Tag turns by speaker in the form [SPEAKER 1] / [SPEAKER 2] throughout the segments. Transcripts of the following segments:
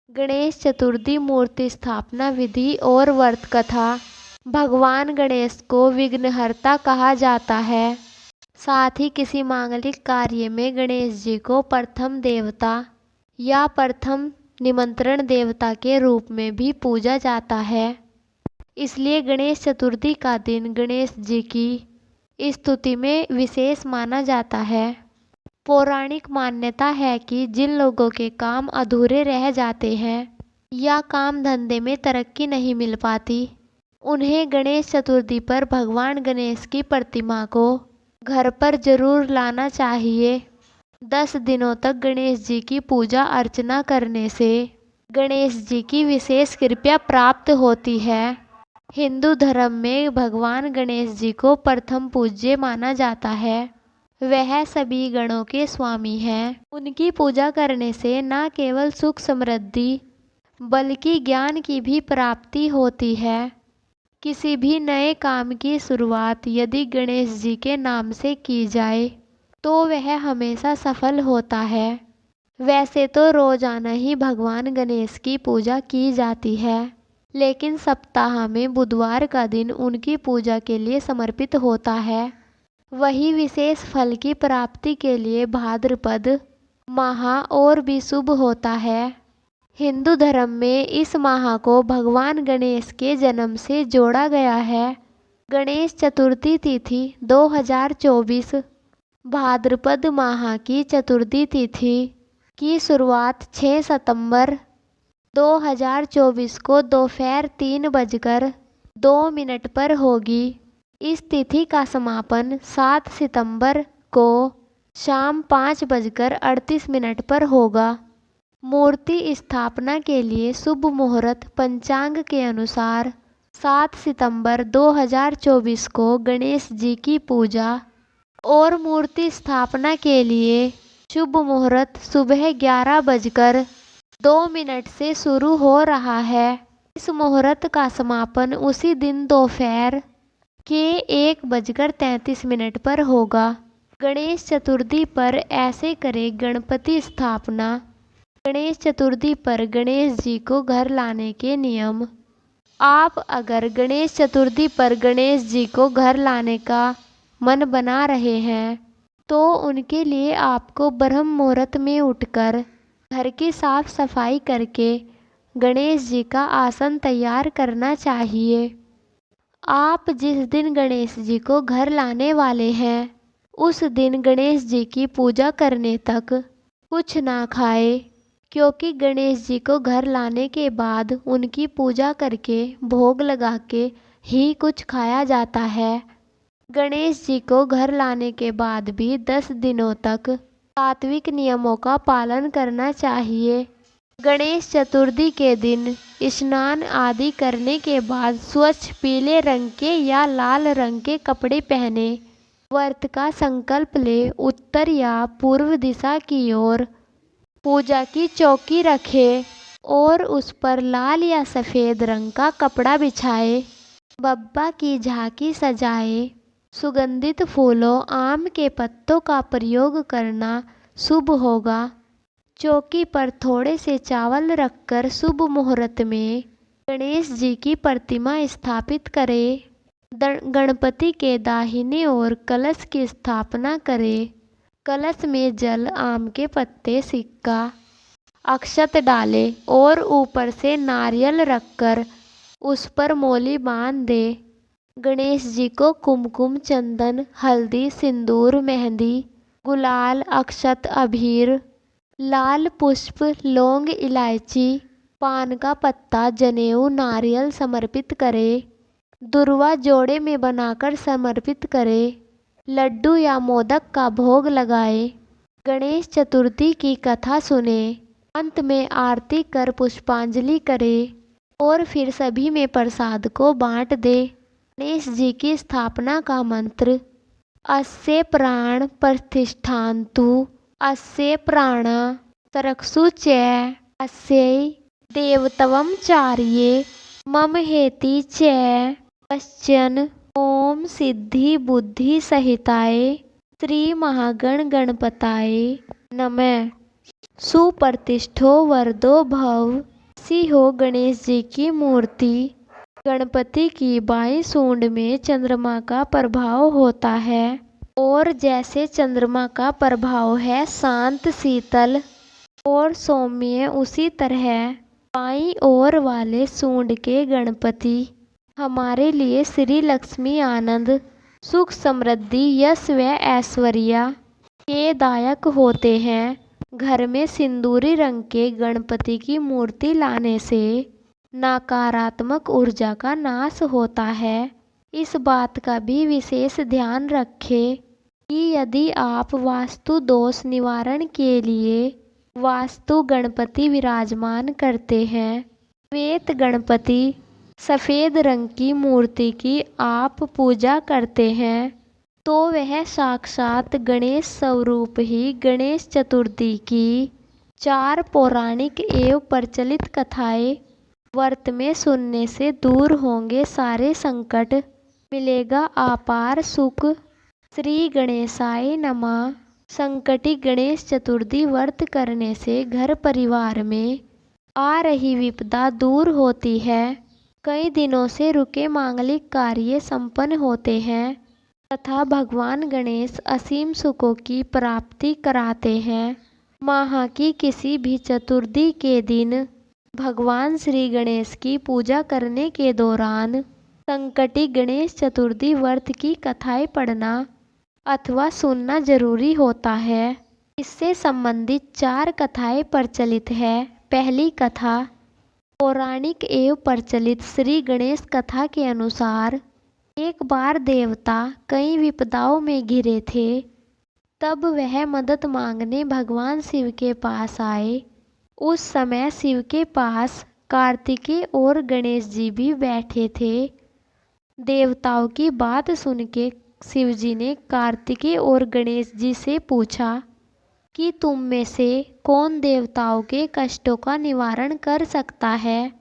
[SPEAKER 1] गणेश चतुर्थी मूर्ति स्थापना विधि और व्रत कथा। भगवान गणेश को विघ्नहर्ता कहा जाता है। साथ ही किसी मांगलिक कार्य में गणेश जी को प्रथम देवता या प्रथम निमंत्रण देवता के रूप में भी पूजा जाता है। इसलिए गणेश चतुर्थी का दिन गणेश जी की स्तुति में विशेष माना जाता है। पौराणिक मान्यता है कि जिन लोगों के काम अधूरे रह जाते हैं या काम धंधे में तरक्की नहीं मिल पाती, उन्हें गणेश चतुर्थी पर भगवान गणेश की प्रतिमा को घर पर जरूर लाना चाहिए। 10 दिनों तक गणेश जी की पूजा अर्चना करने से गणेश जी की विशेष कृपा प्राप्त होती है। हिंदू धर्म में भगवान गणेश जी को प्रथम पूज्य माना जाता है। वह सभी गणों के स्वामी हैं। उनकी पूजा करने से न केवल सुख समृद्धि बल्कि ज्ञान की भी प्राप्ति होती है। किसी भी नए काम की शुरुआत यदि गणेश जी के नाम से की जाए तो वह हमेशा सफल होता है। वैसे तो रोजाना ही भगवान गणेश की पूजा की जाती है, लेकिन सप्ताह में बुधवार का दिन उनकी पूजा के लिए समर्पित होता है। वही विशेष फल की प्राप्ति के लिए भाद्रपद माह और भी शुभ होता है। हिंदू धर्म में इस माह को भगवान गणेश के जन्म से जोड़ा गया है। गणेश चतुर्थी तिथि 2024 भाद्रपद माह की चतुर्थी तिथि की शुरुआत 6 सितंबर 2024 को दोपहर 3:02 पर होगी। इस तिथि का समापन 7 सितंबर को शाम 5:38 पर होगा। मूर्ति स्थापना के लिए शुभ मुहूर्त पंचांग के अनुसार 7 सितंबर 2024 को गणेश जी की पूजा और मूर्ति स्थापना के लिए शुभ मुहूर्त सुबह 11:02 से शुरू हो रहा है। इस मुहूर्त का समापन उसी दिन दोपहर के 1:33 पर होगा। गणेश चतुर्थी पर ऐसे करें गणपति स्थापना। गणेश चतुर्थी पर गणेश जी को घर लाने के नियम। आप अगर गणेश चतुर्थी पर गणेश जी को घर लाने का मन बना रहे हैं तो उनके लिए आपको ब्रह्म मुहूर्त में उठकर घर की साफ सफाई करके गणेश जी का आसन तैयार करना चाहिए। आप जिस दिन गणेश जी को घर लाने वाले हैं उस दिन गणेश जी की पूजा करने तक कुछ ना खाए, क्योंकि गणेश जी को घर लाने के बाद उनकी पूजा करके भोग लगा के ही कुछ खाया जाता है। गणेश जी को घर लाने के बाद भी 10 दिनों तक सात्विक नियमों का पालन करना चाहिए। गणेश चतुर्थी के दिन स्नान आदि करने के बाद स्वच्छ पीले रंग के या लाल रंग के कपड़े पहने व्रत का संकल्प ले उत्तर या पूर्व दिशा की ओर पूजा की चौकी रखे और उस पर लाल या सफ़ेद रंग का कपड़ा बिछाए। बब्बा की झांकी सजाए। सुगंधित फूलों आम के पत्तों का प्रयोग करना शुभ होगा। चौकी पर थोड़े से चावल रखकर शुभ मुहूर्त में गणेश जी की प्रतिमा स्थापित करें। गणपति के दाहिने ओर कलश की स्थापना करें। कलश में जल, आम के पत्ते, सिक्का, अक्षत डालें और ऊपर से नारियल रखकर उस पर मोली बांध दे। गणेश जी को कुमकुम, चंदन, हल्दी, सिंदूर, मेहंदी, गुलाल, अक्षत, अबीर, लाल पुष्प, लौंग, इलायची, पान का पत्ता, जनेऊ, नारियल समर्पित करें। दुर्वा जोड़े में बनाकर समर्पित करें। लड्डू या मोदक का भोग लगाएं। गणेश चतुर्थी की कथा सुने। अंत में आरती कर पुष्पांजलि करें और फिर सभी में प्रसाद को बांट दे। गणेश जी की स्थापना का मंत्र अस्य प्राण प्रतिष्ठान्तु अस्य प्राणा सरक्षु च अस्यै देवत्वं चार्ये मम हेति च कश्चन। ओम सिद्धि बुद्धि सहिताय श्री महागण गणपताय नमः। सुप्रतिष्ठो वरदो भव ऐसी हो गणेश जी की मूर्ति। गणपति की बाईं सूंड में चंद्रमा का प्रभाव होता है और जैसे चंद्रमा का प्रभाव है शांत, शीतल और सौम्य, उसी तरह बाईं ओर वाले सूंड के गणपति हमारे लिए श्री लक्ष्मी, आनंद, सुख, समृद्धि, यश व ऐश्वर्य के दायक होते हैं। घर में सिंदूरी रंग के गणपति की मूर्ति लाने से नकारात्मक ऊर्जा का नाश होता है। इस बात का भी विशेष ध्यान रखें कि यदि आप वास्तु दोष निवारण के लिए वास्तु गणपति विराजमान करते हैं, श्वेत गणपति, सफ़ेद रंग की मूर्ति की आप पूजा करते हैं, तो वह साक्षात गणेश स्वरूप ही गणेश चतुर्थी की 4 पौराणिक एवं प्रचलित कथाएं व्रत में सुनने से दूर होंगे सारे संकट, मिलेगा अपार सुख। श्री गणेशाय नमः। संकटी गणेश चतुर्थी व्रत करने से घर परिवार में आ रही विपदा दूर होती है। कई दिनों से रुके मांगलिक कार्य संपन्न होते हैं तथा भगवान गणेश असीम सुखों की प्राप्ति कराते हैं। माह की किसी भी चतुर्थी के दिन भगवान श्री गणेश की पूजा करने के दौरान संकटी गणेश चतुर्थी व्रत की कथाएं पढ़ना अथवा सुनना जरूरी होता है। इससे संबंधित 4 कथाएं प्रचलित है। पहली कथा पौराणिक एवं प्रचलित श्री गणेश कथा के अनुसार एक बार देवता कई विपदाओं में घिरे थे। तब वह मदद मांगने भगवान शिव के पास आए। उस समय शिव के पास कार्तिकेय और गणेश जी भी बैठे थे। देवताओं की बात सुन के शिव जी ने कार्तिकेय और गणेश जी से पूछा कि तुम में से कौन देवताओं के कष्टों का निवारण कर सकता है।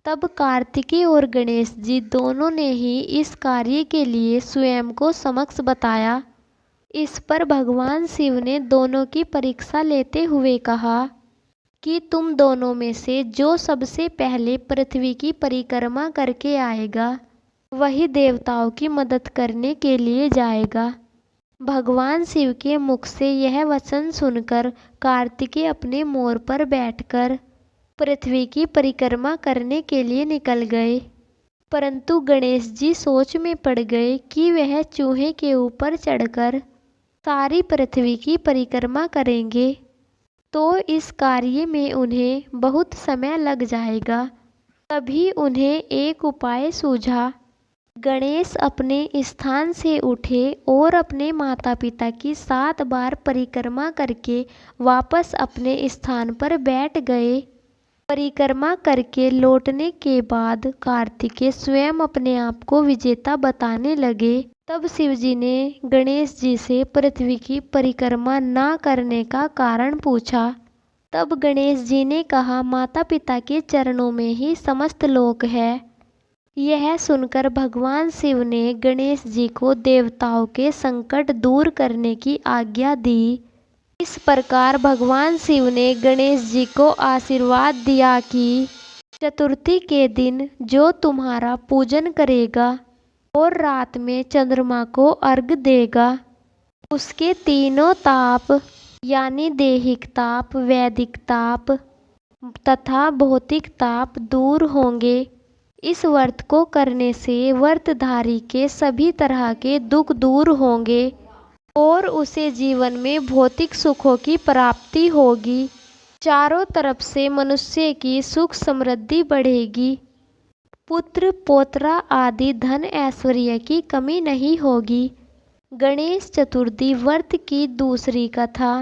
[SPEAKER 1] तब कार्तिकेय और गणेश जी दोनों ने ही इस कार्य के लिए स्वयं को समक्ष बताया। इस पर भगवान शिव ने दोनों की परीक्षा लेते हुए कहा कि तुम दोनों में से जो सबसे पहले पृथ्वी की परिक्रमा करके आएगा वही देवताओं की मदद करने के लिए जाएगा। भगवान शिव के मुख से यह वचन सुनकर कार्तिकेय अपने मोर पर बैठकर पृथ्वी की परिक्रमा करने के लिए निकल गए। परंतु गणेश जी सोच में पड़ गए कि वह चूहे के ऊपर चढ़कर सारी पृथ्वी की परिक्रमा करेंगे तो इस कार्य में उन्हें बहुत समय लग जाएगा। तभी उन्हें एक उपाय सूझा। गणेश अपने स्थान से उठे और अपने माता पिता की 7 बार परिक्रमा करके वापस अपने स्थान पर बैठ गए। परिक्रमा करके लौटने के बाद कार्तिकेय स्वयं अपने आप को विजेता बताने लगे। तब शिवजी ने गणेश जी से पृथ्वी की परिक्रमा न करने का कारण पूछा। तब गणेश जी ने कहा, माता पिता के चरणों में ही समस्त लोक है। यह सुनकर भगवान शिव ने गणेश जी को देवताओं के संकट दूर करने की आज्ञा दी। इस प्रकार भगवान शिव ने गणेश जी को आशीर्वाद दिया कि चतुर्थी के दिन जो तुम्हारा पूजन करेगा और रात में चंद्रमा को अर्घ्य देगा उसके तीनों ताप यानी दैहिक ताप, वैदिक ताप तथा भौतिक ताप दूर होंगे। इस व्रत को करने से व्रतधारी के सभी तरह के दुख दूर होंगे और उसे जीवन में भौतिक सुखों की प्राप्ति होगी। चारों तरफ से मनुष्य की सुख समृद्धि बढ़ेगी। पुत्र पौत्र आदि धन ऐश्वर्य की कमी नहीं होगी। गणेश चतुर्थी व्रत की दूसरी कथा।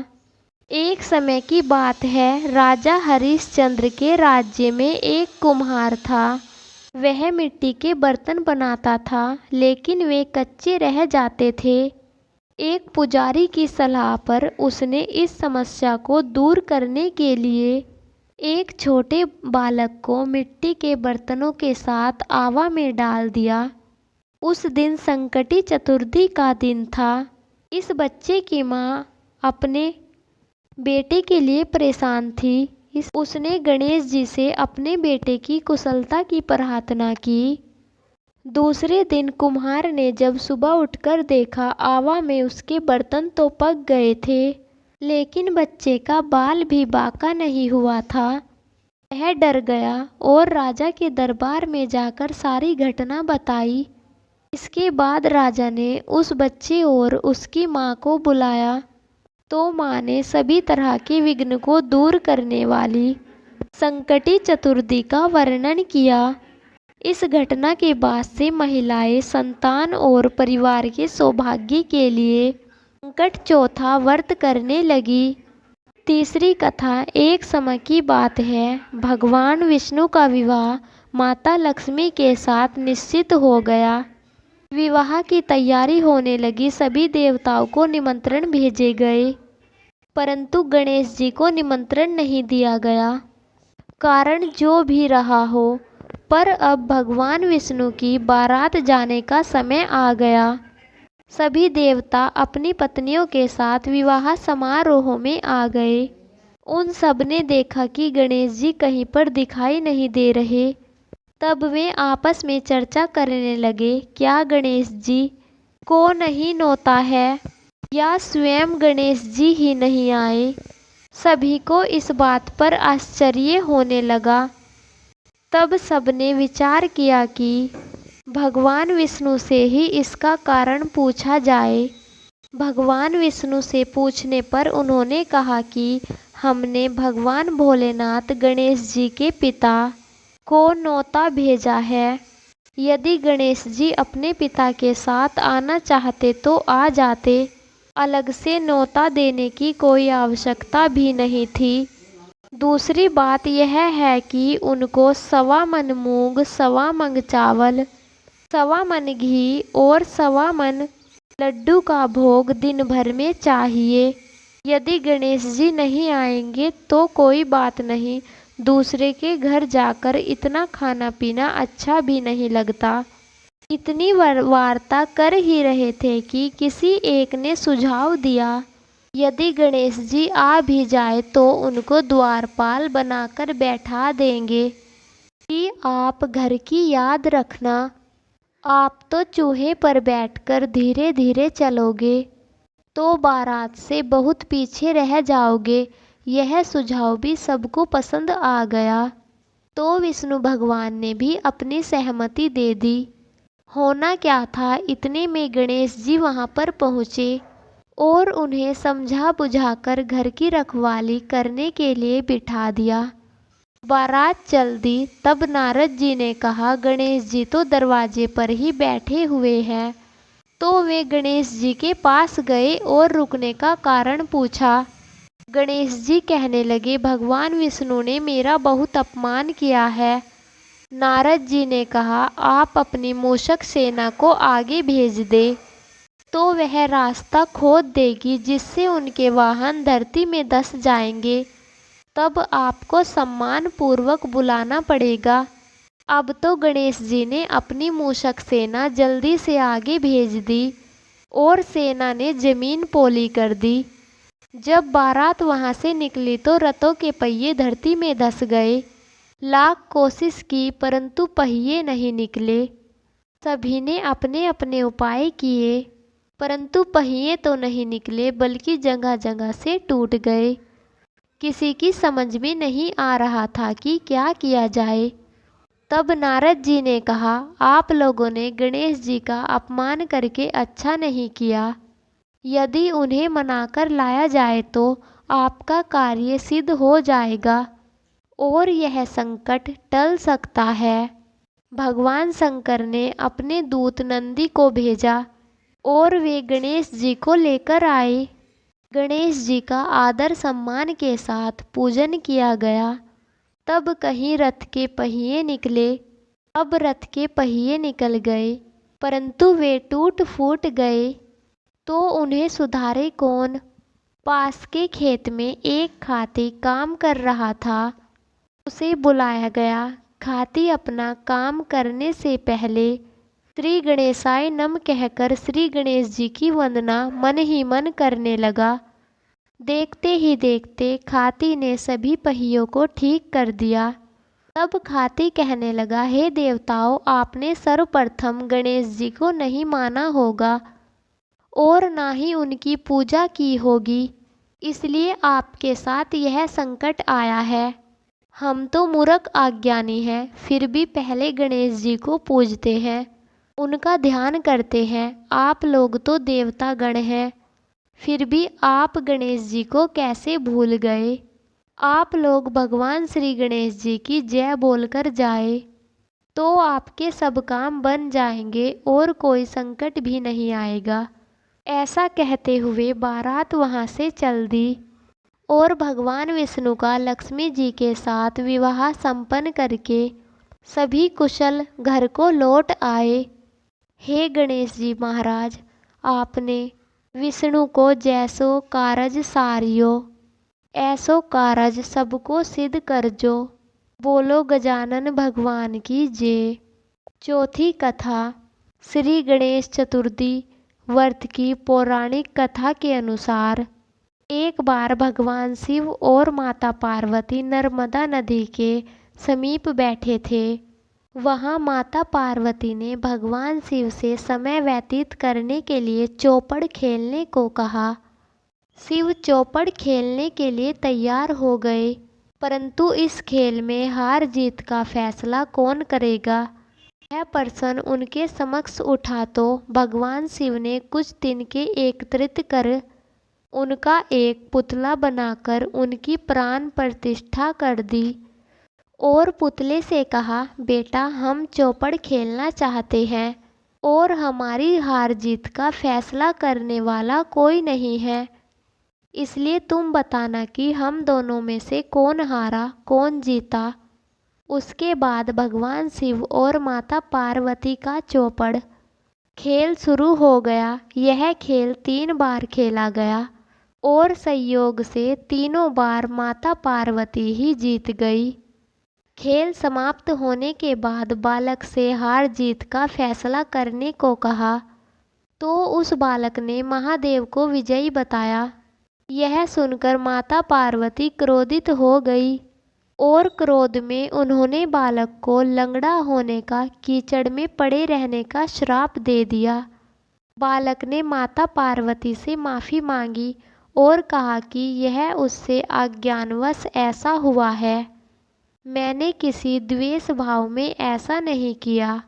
[SPEAKER 1] एक समय की बात है, राजा हरिश्चंद्र के राज्य में एक कुम्हार था। वह मिट्टी के बर्तन बनाता था लेकिन वे कच्चे रह जाते थे। एक पुजारी की सलाह पर उसने इस समस्या को दूर करने के लिए एक छोटे बालक को मिट्टी के बर्तनों के साथ आवा में डाल दिया। उस दिन संकटी चतुर्थी का दिन था। इस बच्चे की माँ अपने बेटे के लिए परेशान थी। उसने गणेश जी से अपने बेटे की कुशलता की प्रार्थना की। दूसरे दिन कुम्हार ने जब सुबह उठकर देखा, आवा में उसके बर्तन तो पक गए थे, लेकिन बच्चे का बाल भी बाका नहीं हुआ था। वह डर गया और राजा के दरबार में जाकर सारी घटना बताई। इसके बाद राजा ने उस बच्चे और उसकी माँ को बुलाया, तो माँ ने सभी तरह के विघ्न को दूर करने वाली संकटी चतुर्थी का वर्णन किया। इस घटना के बाद से महिलाएं संतान और परिवार के सौभाग्य के लिए संकट चौथा व्रत करने लगी। तीसरी कथा। एक समय की बात है, भगवान विष्णु का विवाह माता लक्ष्मी के साथ निश्चित हो गया। विवाह की तैयारी होने लगी। सभी देवताओं को निमंत्रण भेजे गए, परंतु गणेश जी को निमंत्रण नहीं दिया गया। कारण जो भी रहा हो, पर अब भगवान विष्णु की बारात जाने का समय आ गया। सभी देवता अपनी पत्नियों के साथ विवाह समारोह में आ गए। उन सब ने देखा कि गणेश जी कहीं पर दिखाई नहीं दे रहे। तब वे आपस में चर्चा करने लगे, क्या गणेश जी को नहीं नौता है, या स्वयं गणेश जी ही नहीं आए। सभी को इस बात पर आश्चर्य होने लगा। तब सबने विचार किया कि भगवान विष्णु से ही इसका कारण पूछा जाए। भगवान विष्णु से पूछने पर उन्होंने कहा कि हमने भगवान भोलेनाथ गणेश जी के पिता को न्योता भेजा है। यदि गणेश जी अपने पिता के साथ आना चाहते तो आ जाते, अलग से न्योता देने की कोई आवश्यकता भी नहीं थी। दूसरी बात यह है कि उनको 1.25 मन मूंग, 1.25 मन चावल, 1.25 मन घी और 1.25 मन लड्डू का भोग दिन भर में चाहिए। यदि गणेश जी नहीं आएंगे तो कोई बात नहीं, दूसरे के घर जाकर इतना खाना पीना अच्छा भी नहीं लगता। इतनी वार्ता कर ही रहे थे कि किसी एक ने सुझाव दिया, यदि गणेश जी आ भी जाए तो उनको द्वारपाल बनाकर बैठा देंगे कि आप घर की याद रखना। आप तो चूहे पर बैठकर धीरे धीरे चलोगे तो बारात से बहुत पीछे रह जाओगे। यह सुझाव भी सबको पसंद आ गया, तो विष्णु भगवान ने भी अपनी सहमति दे दी। होना क्या था, इतने में गणेश जी वहां पर पहुँचे और उन्हें समझा बुझाकर घर की रखवाली करने के लिए बिठा दिया। बारात चल दी। तब नारद जी ने कहा, गणेश जी तो दरवाजे पर ही बैठे हुए हैं। तो वे गणेश जी के पास गए और रुकने का कारण पूछा। गणेश जी कहने लगे, भगवान विष्णु ने मेरा बहुत अपमान किया है। नारद जी ने कहा, आप अपनी मूषक सेना को आगे भेज दे तो वह रास्ता खोद देगी, जिससे उनके वाहन धरती में धंस जाएंगे। तब आपको सम्मान पूर्वक बुलाना पड़ेगा। अब तो गणेश जी ने अपनी मूषक सेना जल्दी से आगे भेज दी और सेना ने जमीन पोली कर दी। जब बारात वहां से निकली तो रथों के पहिए धरती में धंस गए। लाख कोशिश की परंतु पहिए नहीं निकले। सभी ने अपने अपने उपाय किए, परंतु पहिए तो नहीं निकले, बल्कि जगह जगह से टूट गए। किसी की समझ में नहीं आ रहा था कि क्या किया जाए। तब नारद जी ने कहा, आप लोगों ने गणेश जी का अपमान करके अच्छा नहीं किया। यदि उन्हें मनाकर लाया जाए तो आपका कार्य सिद्ध हो जाएगा और यह संकट टल सकता है। भगवान शंकर ने अपने दूत नंदी को भेजा और वे गणेश जी को लेकर आए। गणेश जी का आदर सम्मान के साथ पूजन किया गया। तब कहीं रथ के पहिए निकले। अब रथ के पहिए निकल गए, परंतु वे टूट फूट गए, तो उन्हें सुधारे कौन। पास के खेत में एक खाती काम कर रहा था। उसे बुलाया गया। खाती अपना काम करने से पहले श्री गणेशाय नमः कहकर श्री गणेश जी की वंदना मन ही मन करने लगा। देखते ही देखते खाती ने सभी पहियों को ठीक कर दिया। तब खाती कहने लगा, हे देवताओं, आपने सर्वप्रथम गणेश जी को नहीं माना होगा और ना ही उनकी पूजा की होगी, इसलिए आपके साथ यह संकट आया है। हम तो मूर्ख अज्ञानी हैं, फिर भी पहले गणेश जी को पूजते हैं, उनका ध्यान करते हैं। आप लोग तो देवता गण हैं, फिर भी आप गणेश जी को कैसे भूल गए? आप लोग भगवान श्री गणेश जी की जय बोलकर जाए तो आपके सब काम बन जाएंगे और कोई संकट भी नहीं आएगा। ऐसा कहते हुए बारात वहाँ से चल दी और भगवान विष्णु का लक्ष्मी जी के साथ विवाह संपन्न करके सभी कुशल घर को लौट आए। हे गणेश जी महाराज, आपने विष्णु को जैसो कारज सारियो, ऐसो कारज सबको सिद्ध करजो। बोलो गजानन भगवान की जय। चौथी कथा। श्री गणेश चतुर्थी व्रत की पौराणिक कथा के अनुसार एक बार भगवान शिव और माता पार्वती नर्मदा नदी के समीप बैठे थे। वहाँ माता पार्वती ने भगवान शिव से समय व्यतीत करने के लिए चौपड़ खेलने को कहा। शिव चौपड़ खेलने के लिए तैयार हो गए, परंतु इस खेल में हार जीत का फैसला कौन करेगा, यह प्रश्न उनके समक्ष उठा तो भगवान शिव ने कुछ तिनके एकत्रित कर उनका एक पुतला बनाकर उनकी प्राण प्रतिष्ठा कर दी और पुतले से कहा, बेटा, हम चौपड़ खेलना चाहते हैं और हमारी हार जीत का फैसला करने वाला कोई नहीं है, इसलिए तुम बताना कि हम दोनों में से कौन हारा कौन जीता। उसके बाद भगवान शिव और माता पार्वती का चौपड़ खेल शुरू हो गया। यह खेल 3 बार खेला गया और संयोग से तीनों बार माता पार्वती ही जीत गई। खेल समाप्त होने के बाद बालक से हार जीत का फैसला करने को कहा तो उस बालक ने महादेव को विजयी बताया। यह सुनकर माता पार्वती क्रोधित हो गई और क्रोध में उन्होंने बालक को लंगड़ा होने का, कीचड़ में पड़े रहने का श्राप दे दिया। बालक ने माता पार्वती से माफ़ी मांगी और कहा कि यह उससे अज्ञानवश ऐसा हुआ है, मैंने किसी द्वेष भाव में ऐसा नहीं किया।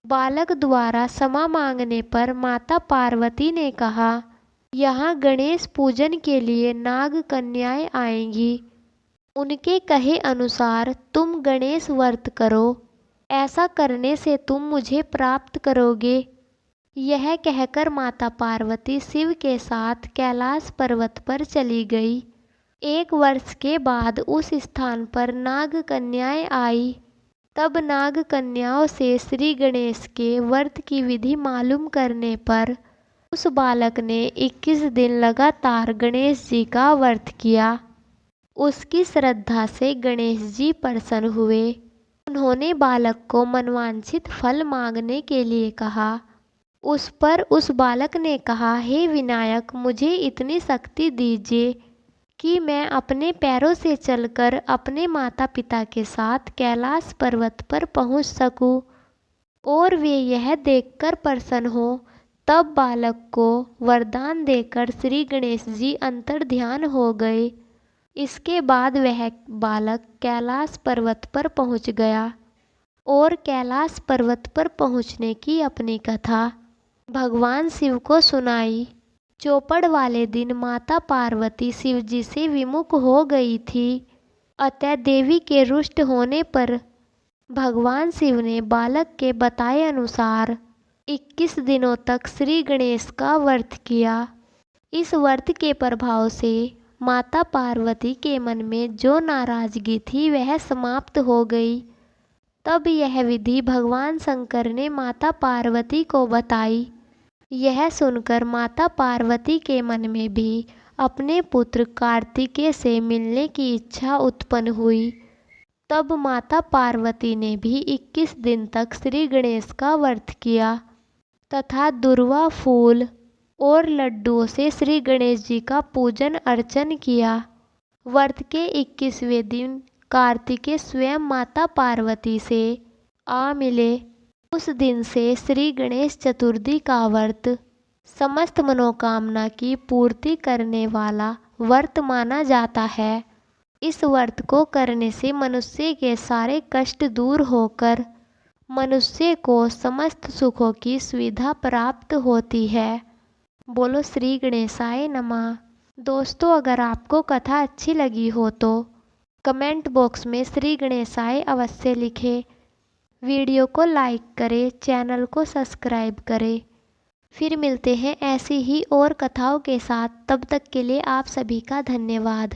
[SPEAKER 1] बालक द्वारा क्षमा मांगने पर माता पार्वती ने कहा, यहाँ गणेश पूजन के लिए नाग कन्याएं आएंगी, उनके कहे अनुसार तुम गणेश व्रत करो, ऐसा करने से तुम मुझे प्राप्त करोगे। यह कहकर माता पार्वती शिव के साथ कैलाश पर्वत पर चली गई। 1 वर्ष के बाद उस स्थान पर नाग कन्याएं आई। तब नाग कन्याओं से श्री गणेश के व्रत की विधि मालूम करने पर उस बालक ने 21 दिन लगातार गणेश जी का व्रत किया। उसकी श्रद्धा से गणेश जी प्रसन्न हुए। उन्होंने बालक को मनवांछित फल मांगने के लिए कहा। उस पर उस बालक ने कहा, हे विनायक, मुझे इतनी शक्ति दीजिए कि मैं अपने पैरों से चलकर अपने माता पिता के साथ कैलाश पर्वत पर पहुंच सकूं और वे यह देखकर प्रसन्न हो। तब बालक को वरदान देकर श्री गणेश जी अंतर्ध्यान हो गए। इसके बाद वह बालक कैलाश पर्वत पर पहुंच गया और कैलाश पर्वत पर पहुंचने की अपनी कथा भगवान शिव को सुनाई। चौपड़ वाले दिन माता पार्वती शिव जी से विमुख हो गई थी, अतः देवी के रुष्ट होने पर भगवान शिव ने बालक के बताए अनुसार 21 दिनों तक श्री गणेश का व्रत किया। इस व्रत के प्रभाव से माता पार्वती के मन में जो नाराजगी थी वह समाप्त हो गई। तब यह विधि भगवान शंकर ने माता पार्वती को बताई। यह सुनकर माता पार्वती के मन में भी अपने पुत्र कार्तिकेय से मिलने की इच्छा उत्पन्न हुई। तब माता पार्वती ने भी 21 दिन तक श्री गणेश का व्रत किया तथा दुर्वा फूल और लड्डुओं से श्री गणेश जी का पूजन अर्चन किया। व्रत के 21वें दिन कार्तिकेय स्वयं माता पार्वती से आ मिले। उस दिन से श्री गणेश चतुर्थी का व्रत समस्त मनोकामना की पूर्ति करने वाला व्रत माना जाता है। इस व्रत को करने से मनुष्य के सारे कष्ट दूर होकर मनुष्य को समस्त सुखों की सुविधा प्राप्त होती है। बोलो श्री गणेशाय नमः। दोस्तों, अगर आपको कथा अच्छी लगी हो तो कमेंट बॉक्स में श्री गणेशाय अवश्य लिखें। वीडियो को लाइक करें, चैनल को सब्सक्राइब करें। फिर मिलते हैं ऐसी ही और कथाओं के साथ। तब तक के लिए आप सभी का धन्यवाद।